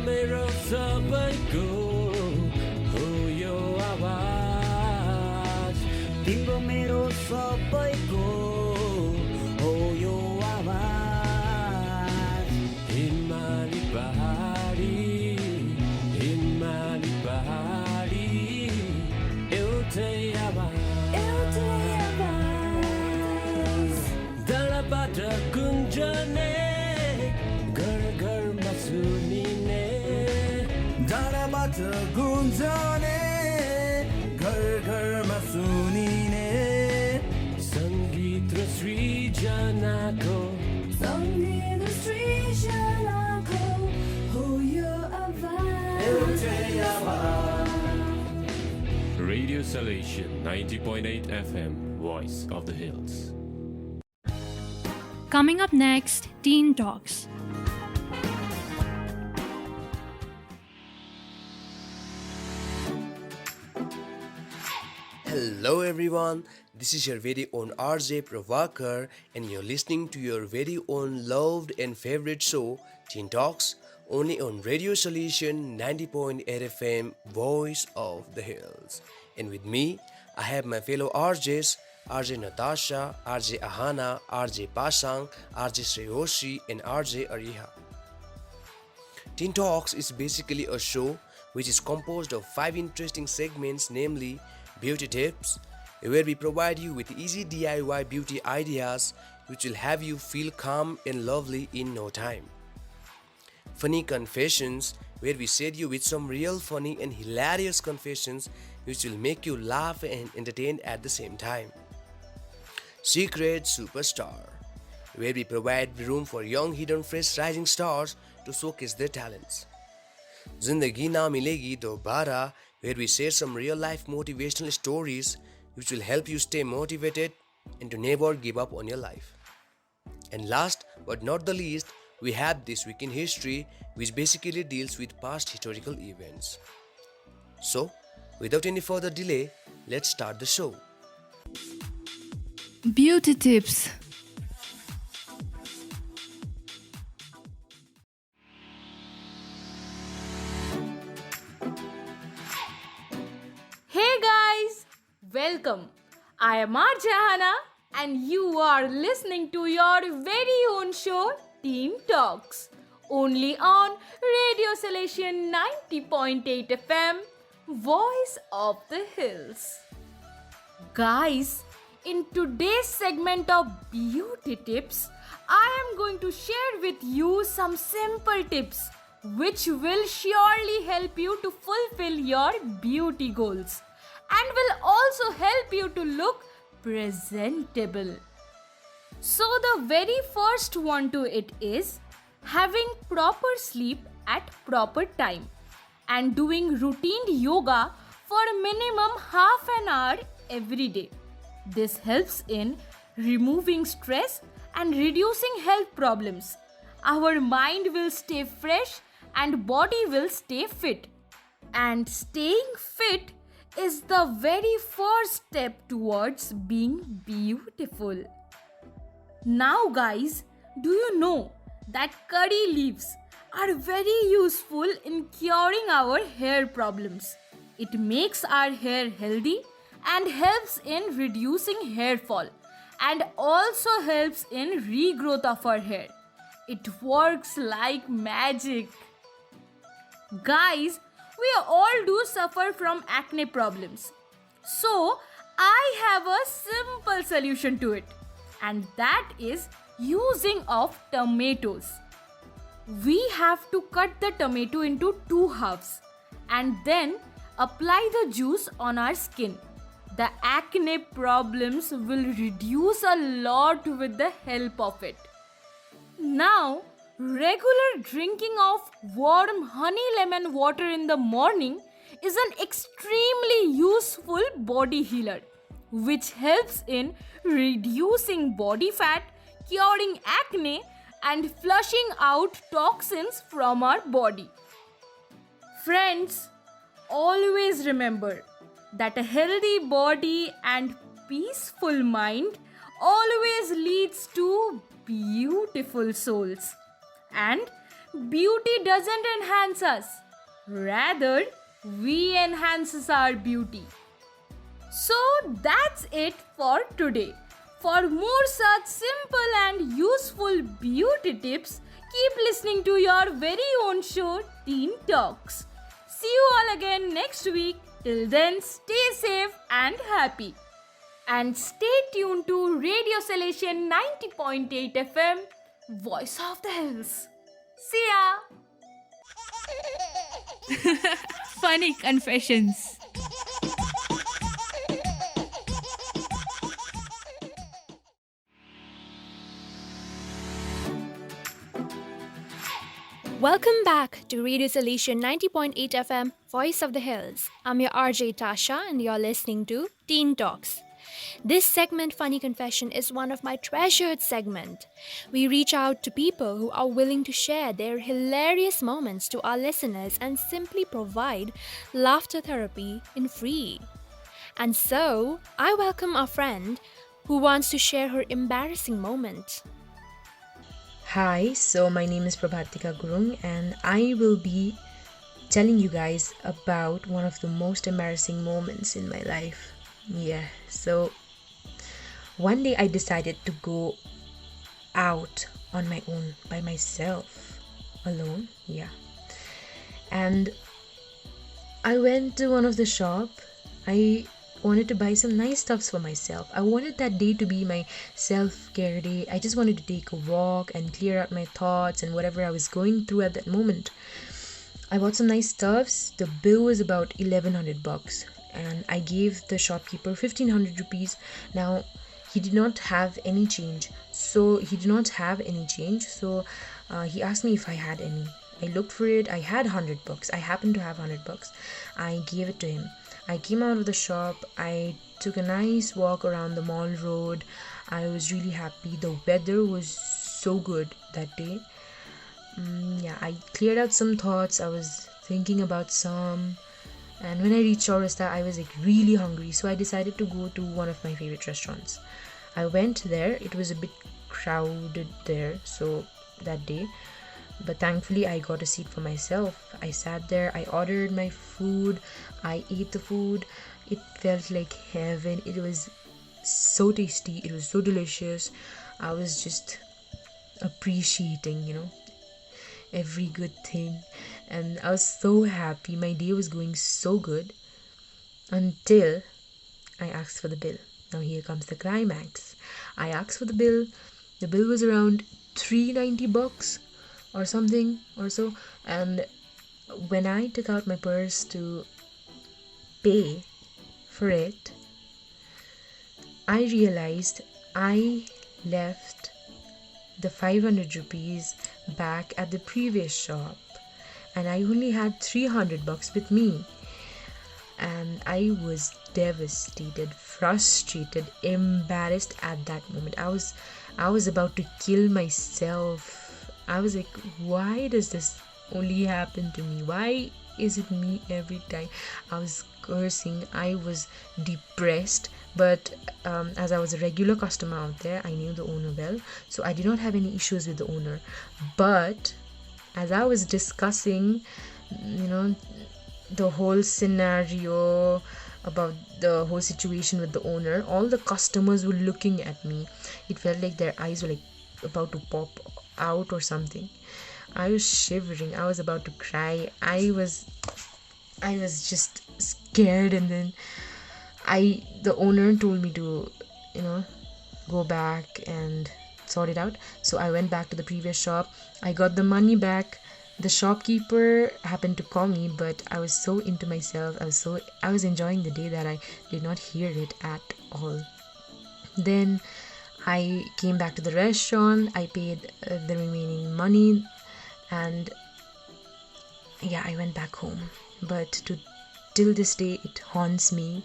मेरो सबैको हो यो आवाज तिम्रो मेरो सबैको हो यो आवाज हिमाली पहाडी एउटै आवाज डाँडाबाट गुन्जने घर घरमा सुनिने डाँडाबाट गुन्जने घर घरमा सुनिने सङ्गीत र सृजनाको हो यो आवाज Radio Salesian 90.8 FM, Voice of the Hills. Coming up next, Teen Talks. Hello everyone, this is your very own RJ Pravakar and you're listening to your very own loved and favorite show, Teen Talks, only on Radio Salesian 90.8 FM, Voice of the Hills. And with me, I have my fellow RJs, RJ Natasha, RJ Ahana, RJ Pasang, RJ Sreyoshi and RJ Ariha. Teen Talks is basically a show which is composed of 5 interesting segments, namely Beauty Tips, where we provide you with easy DIY beauty ideas which will have you feel calm and lovely in no time. Funny Confessions, where we share you with some real funny and hilarious confessions which will make you laugh and entertain at the same time. Secret Superstar, where we provide room for young hidden fresh rising stars to showcase their talents. Zindagi Na Milegi Dobara, where we share some real life motivational stories which will help you stay motivated and to never give up on your life. And last but not the least, we have This Week in History, which basically deals with past historical events. So, without any further delay, let's start the show. Beauty Tips. Hey guys, welcome. I am Arjahana and you are listening to your very own show Teen Talks, only on Radio Salesian 90.8 FM, Voice of the Hills. Guys, in today's segment of Beauty Tips, I am going to share with you some simple tips which will surely help you to fulfill your beauty goals and will also help you to look presentable. So the very first one to it is having proper sleep at proper time and doing routine yoga for minimum half an hour every day. This helps in removing stress and reducing health problems. Our mind will stay fresh and body will stay fit. And staying fit is the very first step towards being beautiful. Now guys, do you know that curry leaves are very useful in curing our hair problems? It makes our hair healthy and helps in reducing hair fall and also helps in regrowth of our hair. It works like magic. Guys, we all do suffer from acne problems. So, I have a simple solution to it, and that is using of tomatoes. We have to cut the tomato into 2 halves and then apply the juice on our skin. The acne problems will reduce a lot with the help of it. Now, regular drinking of warm honey lemon water in the morning is an extremely useful body healer which helps in reducing body fat, curing acne and flushing out toxins from our body. Friends, always remember that a healthy body and peaceful mind always leads to beautiful souls. And beauty doesn't enhance us. Rather, we enhances our beauty. So that's it for today. For more such simple and useful beauty tips, keep listening to your very own show, Teen Talks. See you all again next week. Till then, stay safe and happy. And stay tuned to Radio Salesian 90.8 FM, Voice of the Hills. See ya! Funny confessions. Welcome back to Radio Salesian 90.8 FM, Voice of the Hills. I'm your RJ Tasha and you're listening to Teen Talks. This segment, Funny Confession, is one of my treasured segments. We reach out to people who are willing to share their hilarious moments to our listeners and simply provide laughter therapy in free. And so, I welcome our friend who wants to share her embarrassing moment. Hi, so my name is Prabhatika Gurung and I will be telling you guys about one of the most embarrassing moments in my life. Yeah, so one day I decided to go out on my own, by myself, alone, yeah. And I went to one of the shop. I wanted to buy some nice stuffs for myself. I wanted that day to be my self-care day. I just wanted to take a walk and clear out my thoughts and whatever I was going through at that moment. I bought some nice stuffs. The bill was about 1100 bucks and I gave the shopkeeper 1500 rupees. Now he did not have any change. So he asked me if I had any. I looked for it. I had 100 bucks. I happened to have 100 bucks. I gave it to him. I came out of the shop. I took a nice walk around the mall road. I was really happy. The weather was so good that day. I cleared out some thoughts. I was thinking about some. And when I reached Chaurasta, I was like really hungry. So I decided to go to one of my favorite restaurants. I went there. It was a bit crowded there. So that day. But thankfully I got a seat for myself. I sat there, I ordered my food, I ate the food. It felt like heaven. It was so tasty, it was so delicious. I was just appreciating, every good thing. And I was so happy. My day was going so good until I asked for the bill. Now here comes the climax. I asked for the bill. The bill was around 390 bucks. Or something or so, and when I took out my purse to pay for it, I realized I left the 500 rupees back at the previous shop and I only had 300 bucks with me. And I was devastated, frustrated, embarrassed at that moment. I was about to kill myself. I was like, why does this only happen to me? Why is it me every time? I was cursing. I was depressed. But as I was a regular customer out there, I knew the owner well. So I did not have any issues with the owner. But as I was discussing, the whole scenario about the whole situation with the owner, all the customers were looking at me. It felt like their eyes were like about to pop out or something. I was shivering. I was about to cry. I was just scared. And then the owner told me to go back and sort it out. So I went back to the previous shop. I got the money back. The shopkeeper happened to call me, but I was so into myself. I was enjoying the day that I did not hear it at all. Then I came back to the restaurant. I paid the remaining money, and I went back home. But till this day, it haunts me.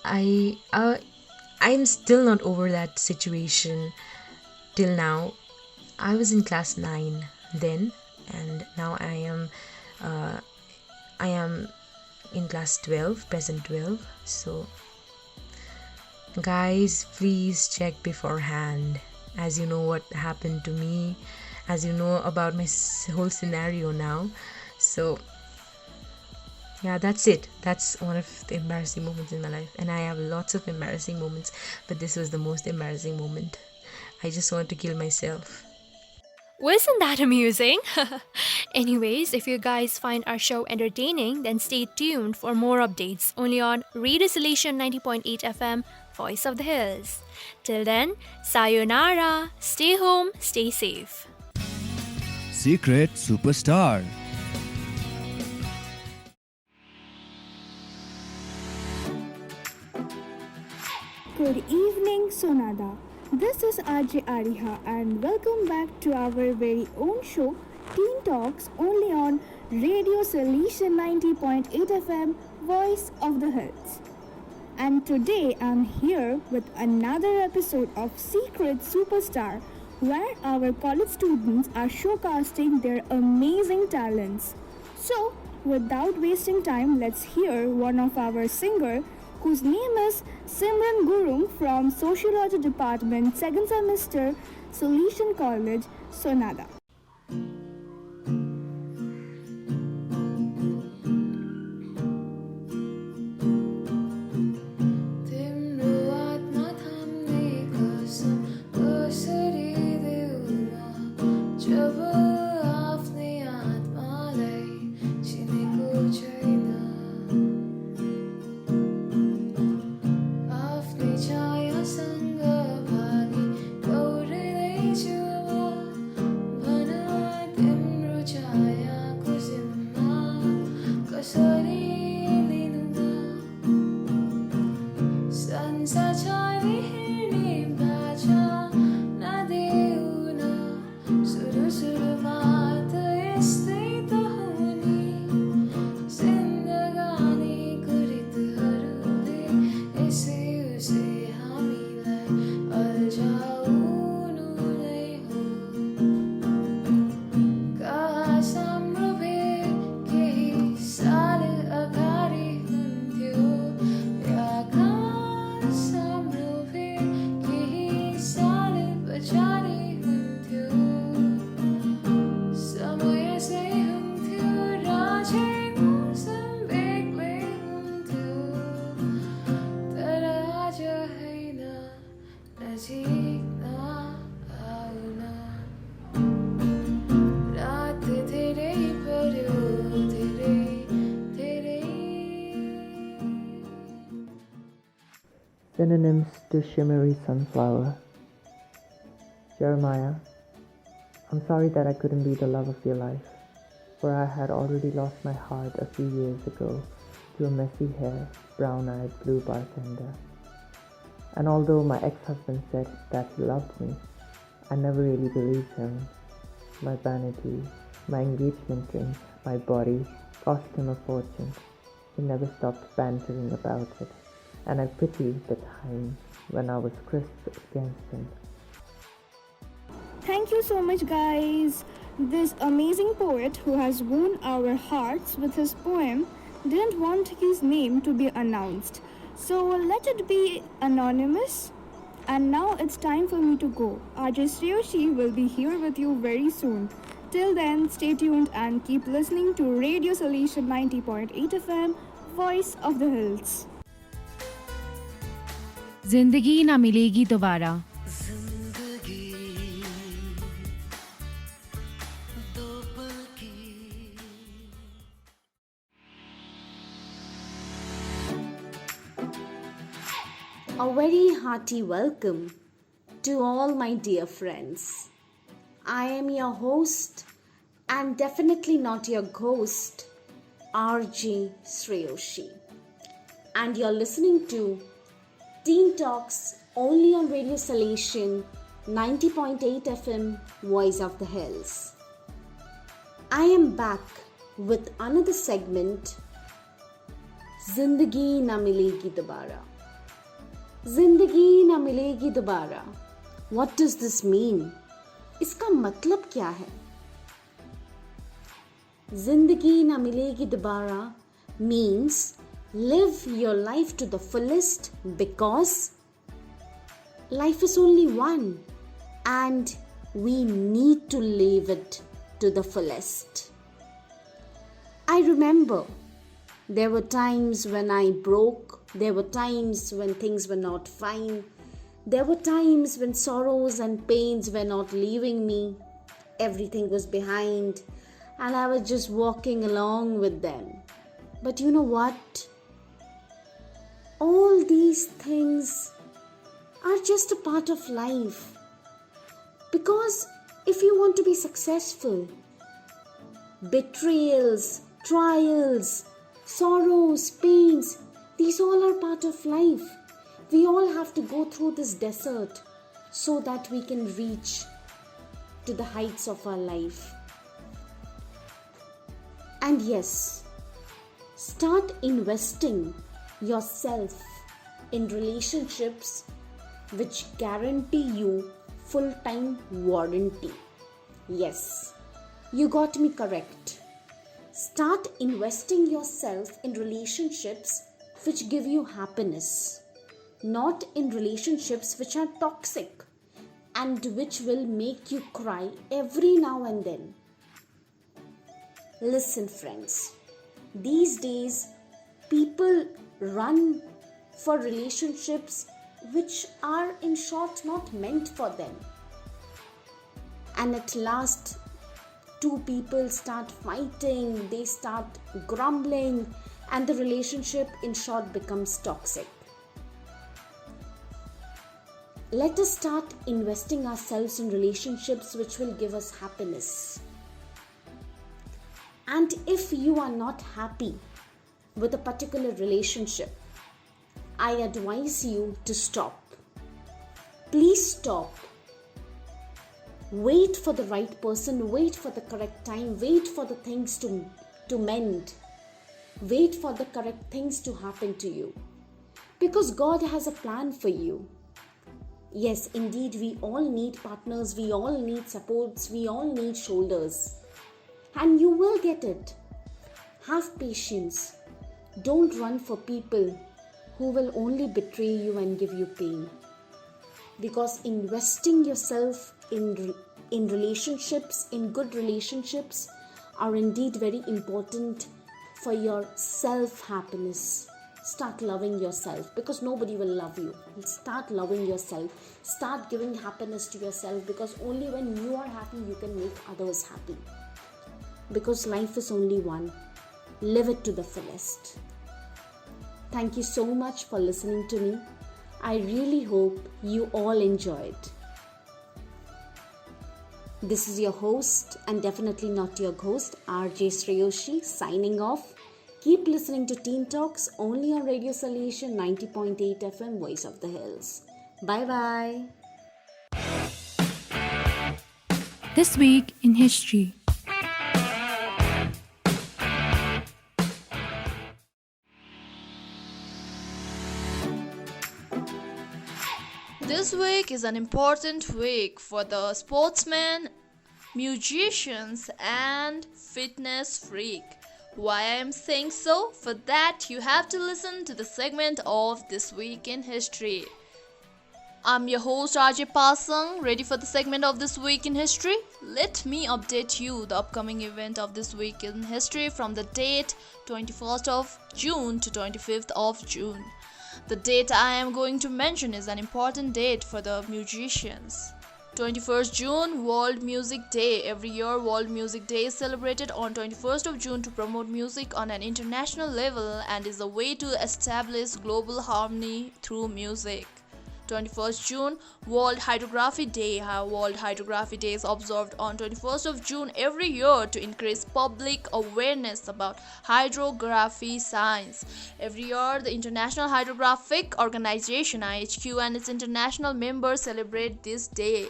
I'm still not over that situation till now. I was in class 9 then, and now I am in class 12, present 12. So guys, please check beforehand, as you know what happened to me as you know about my whole scenario now. So yeah, that's it. That's one of the embarrassing moments in my life, and I have lots of embarrassing moments, but this was the most embarrassing moment. I just want to kill myself. Wasn't that amusing? Anyways, if you guys find our show entertaining, then stay tuned for more updates only on Radio Salesian 90.8 FM, Voice of the Hills. Till then, sayonara, stay home, stay safe. Secret Superstar. Good evening, Sonada. This is RJ Ariha, and welcome back to our very own show, Teen Talks, only on Radio Salesian 90.8 FM, Voice of the Hills. And today I'm here with another episode of Secret Superstar, where our college students are showcasing their amazing talents. So, without wasting time, let's hear one of our singers, whose name is Simran Gurung from Sociology Department, 2nd semester, Salesian College, Sonada. Synonyms to shimmery sunflower. Jeremiah, I'm sorry that I couldn't be the love of your life, for I had already lost my heart a few years ago to a messy-haired, brown-eyed blue bartender. And although my ex-husband said that he loved me, I never really believed him. My vanity, my engagement ring, my body cost him a fortune. He never stopped bantering about it, and I pity the time when I was crisped against him. Thank you so much, guys. This amazing poet who has won our hearts with his poem didn't want his name to be announced, so let it be anonymous. And now it's time for me to go. RJ Sriyoshi will be here with you very soon. Till then, stay tuned and keep listening to Radio Salesian 90.8 FM, Voice of the Hills. जिंदगी ना मिलेगी दोबारा. A very hearty welcome to all my dear friends. I am your host and definitely not your ghost, RJ Sriyoshi. And you're listening to Teen Talks only on Radio Salesian 90.8 FM, Voice of the Hills. I am back with another segment, Zindagi Na Milegi Dobara. Zindagi Na Milegi Dobara. What does this mean? इसका मतलब क्या है? Zindagi Na Milegi Dobara means live your life to the fullest, because life is only one and we need to live it to the fullest. I remember there were times when I broke, there were times when things were not fine, there were times when sorrows and pains were not leaving me, everything was behind, and I was just walking along with them. But you know what? All these things are just a part of life. Because if you want to be successful, betrayals, trials, sorrows, pains, these all are part of life. We all have to go through this desert so that we can reach to the heights of our life. And yes, start investing yourself in relationships which guarantee you full-time warranty. Yes, you got me correct. Start investing yourself in relationships which give you happiness, not in relationships which are toxic and which will make you cry every now and then. Listen, friends, these days people run for relationships which are in short not meant for them. And at last, two people start fighting, they start grumbling, and the relationship in short becomes toxic. Let us start investing ourselves in relationships which will give us happiness. And if you are not happy with a particular relationship, I advise you to stop. Please stop. Wait for the right person, wait for the correct time, wait for the things to mend. Wait for the correct things to happen to you. Because God has a plan for you. Yes, indeed, we all need partners, we all need supports, we all need shoulders. And you will get it. Have patience. Don't run for people who will only betray you and give you pain. Because investing yourself in relationships, in good relationships, are indeed very important for your self-happiness. Start loving yourself because nobody will love you. Start loving yourself. Start giving happiness to yourself because only when you are happy, you can make others happy. Because life is only one. Live it to the fullest. Thank you so much for listening to me. I really hope you all enjoyed. This is your host and definitely not your ghost, RJ Sreyoshi, signing off. Keep listening to Teen Talks only on Radio Salesian 90.8 FM, Voice of the Hills. Bye-bye. This week in history. This week is an important week for the sportsmen, musicians, and fitness freak. Why I am saying so? For that, you have to listen to the segment of This Week in History. I'm your host RJ Pasang, ready for the segment of This Week in History? Let me update you the upcoming event of This Week in History from the date 21st of June to 25th of June. The date I am going to mention is an important date for the musicians. 21st June, World Music Day. Every year, World Music Day is celebrated on 21st of June to promote music on an international level and is a way to establish global harmony through music. 21st June, World Hydrography Day. World Hydrography Day is observed on 21st of June every year to increase public awareness about hydrography science. Every year, the International Hydrographic Organization (IHQ) and its international members celebrate this day.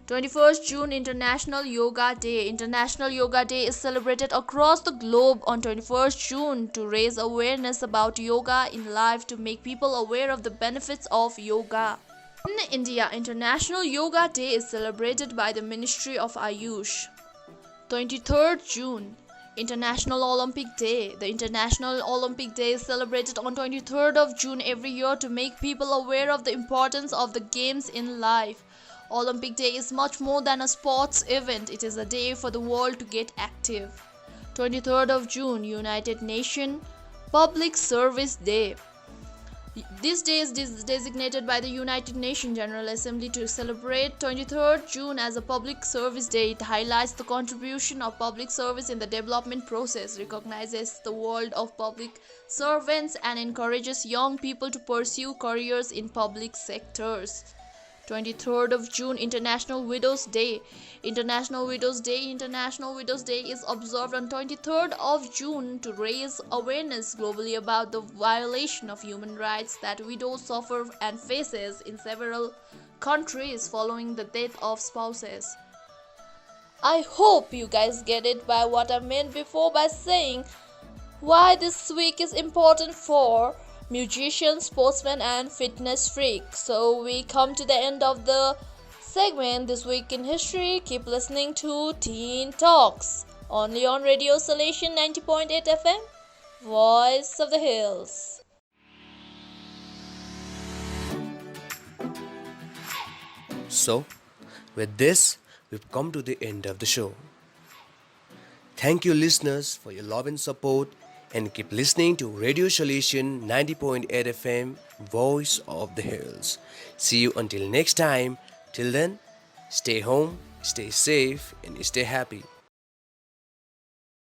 21st June, International Yoga Day. International Yoga Day is celebrated across the globe on 21st June to raise awareness about yoga in life to make people aware of the benefits of yoga. In India, International Yoga Day is celebrated by the Ministry of Ayush. 23rd June, International Olympic Day. The International Olympic Day is celebrated on 23rd of June every year to make people aware of the importance of the games in life. Olympic Day is much more than a sports event. It is a day for the world to get active. 23rd of June, United Nations Public Service Day. This day is designated by the United Nations General Assembly to celebrate 23rd June as a public service day. It highlights the contribution of public service in the development process, recognizes the world of public servants, and encourages young people to pursue careers in public sectors. 23rd of June, International Widows Day. International Widows Day is observed on 23rd of June to raise awareness globally about the violation of human rights that widows suffer and faces in several countries following the death of spouses. I hope you guys get it by what I meant before by saying why this week is important for musicians, sportsmen, and fitness freaks. So we come to the end of the segment This Week in History. Keep listening to Teen Talks, only on Radio Salesian 90.8 FM, Voice of the Hills. So, with this, we've come to the end of the show. Thank you, listeners, for your love and support, and keep listening to Radio Salesian 90.8 FM, Voice of the Hills. See you until next time. Till then, stay home, stay safe, and stay happy.